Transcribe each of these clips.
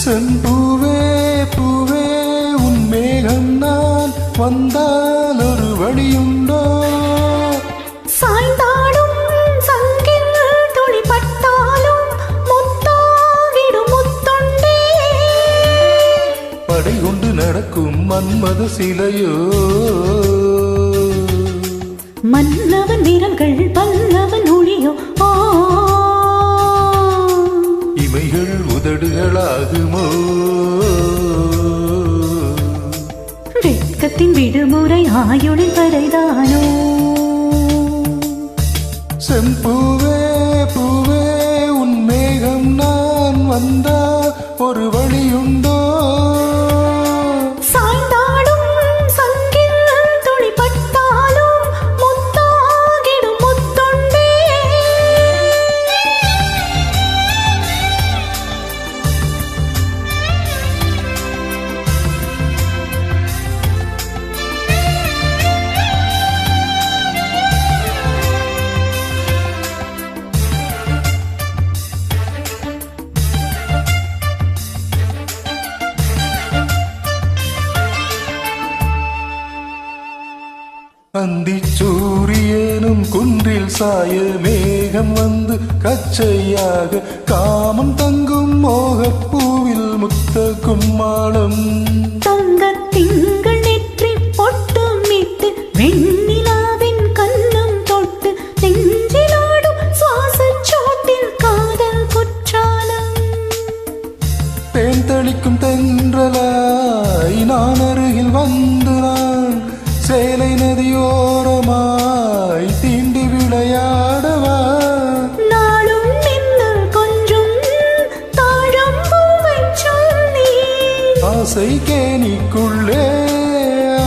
செம்பூவே பூவே உன் மேகம் நான் வந்தால் ஒரு வழியுண்டோ? சாய்ந்தாடும் சங்கில் துளிப்பட்டாலும் முத்தாகிடும் முத்தொண்டே. படை கொண்டு நடக்கும் மன்மத சிலையோ? மன்னவன் வீரர்கள் பல்லவன் ஒளியோ? இமைகள் உதடுகளாகுமோ? வெட்கத்தின் விடுமுறை ஆயுளின் வரைதானோ? செம்பூவே பூவே உன் மேகம் நான் வந்தா ஒரு வழியுண்டோ? சாய்ந்தாடும் சங்கில் துளிப்பட்டாலும் முத்தாகிடும் முத்தொண்டே. அந்திச் சூரியனும் குன்றில் சாய மேகம் வந்து கச்சையாக காமம் தங்கும் மோகப்பூவில் முத்த கும்மாளம். தங்கத் திங்கள் நெற்றி பொட்டுமிட்டு வெண்ணிலாவின் கன்னம் தொட்டு நெஞ்சிலாடும் சுவாசச் சோட்டில் காதல் குற்றாலம். தேன் தெளிக்கும் தென்றலாய் நான் அருகில் வந்து நான் சேலை நதியோரமாய் தீண்டி விளையாடவா? நாளும் மின்னல் கொஞ்சம் தாழம்பூவைச் சொல்லி ஆசை கேணிக்குள்ளே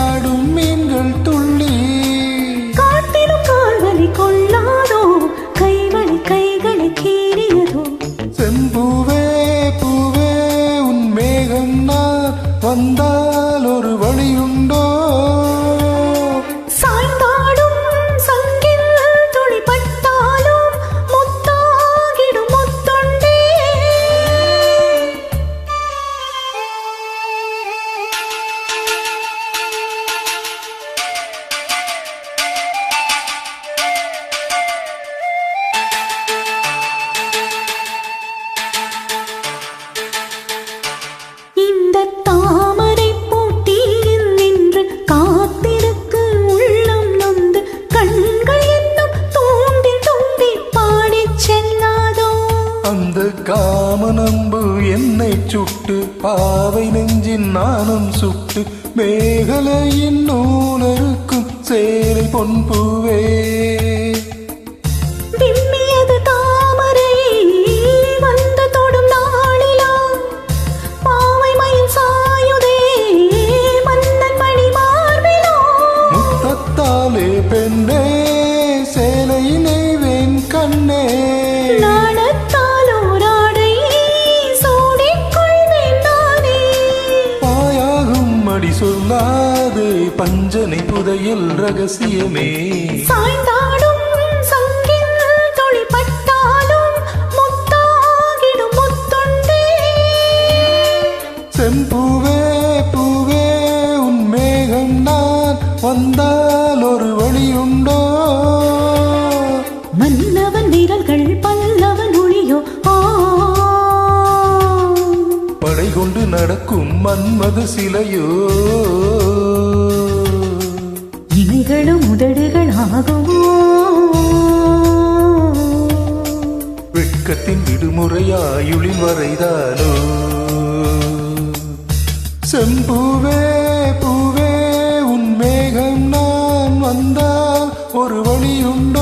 ஆடும் மீன்கள் துள்ளி. காட்டிலும் கால்வலி கொள்ளாதோ? கைவலி கைகளை கீறியதோ? செம்பூவே பூவே உன் மேகம் நான் வந்தால் ஒரு வழியுண்டோ? சாய்ந்தாடும் சங்கில் துளிப்பட்டாலும் முத்தாகிடும் முத்தொண்டே. இந்த தாமரை பூட்டியில் நின்று காத்திருக்கு உள்ளம் நொந்து கண்கள் என்னும் தூண்டி தூண்டி பாடிச் செல்லாதோ? அந்த காமனம்பு என்னை சுட்டு பாவை நெஞ்சின் நானும் சுட்டு மேகலையின் நூலருக்கும் சேலை பொன்பூவே. விம்மியது தாமரை வந்து தொடும் நாளிலாம் பாவை மயில் சாயுதே மன்னன் மணி மார்பிலோ? முத்தத்தாலே பெண்ணே சேலை நெய்வேன் கண்ணே. நாணத்தாலோராடை சூடிக்கொள்வேன் நானே. பாயாகும் அடி சொல்லாதே பஞ்சனை புதையல் ரகசியமே. சாய்ந்தாடும் சங்கில் துளிப்பட்டாலும் முத்தாகிடும் முத்தொண்டே. செம்பூவே பூவே உன் மேகம் நான் வந்தால் ஒரு வழியுண்டோ? மன்னவன் வீரர்கள் பல்லவன் ஒளியோ? படை கொண்டு நடக்கும் மன்மத சிலையோ? இமைகளும் உதடுகள் ஆகுமோ? வெட்கத்தின் விடுமுறையாயுளின் வரைதானோ? செம்பூவே பூவே உன் மேகம் நான் வந்தால் ஒரு வழியுண்டோ?